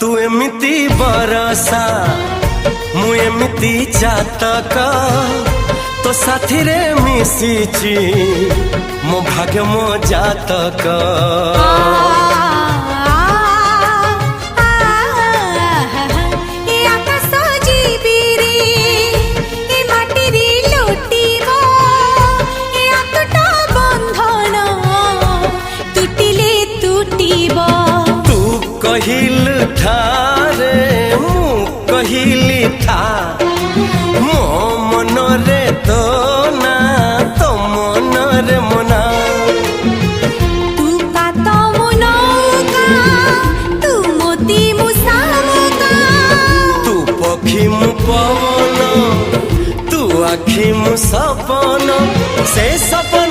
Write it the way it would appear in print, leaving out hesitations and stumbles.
तू एमिति बरसा मु एमिति चातक तो साथी रे मिशिची मो भाग्य मो जातक। कहिल थारे मु कहिली था मो मन रे तो ना तो मन रे मना। तू का तो मुनौका तू मोती मुसामुका तू पखी मु पवन तू आखी मु सपन से सपन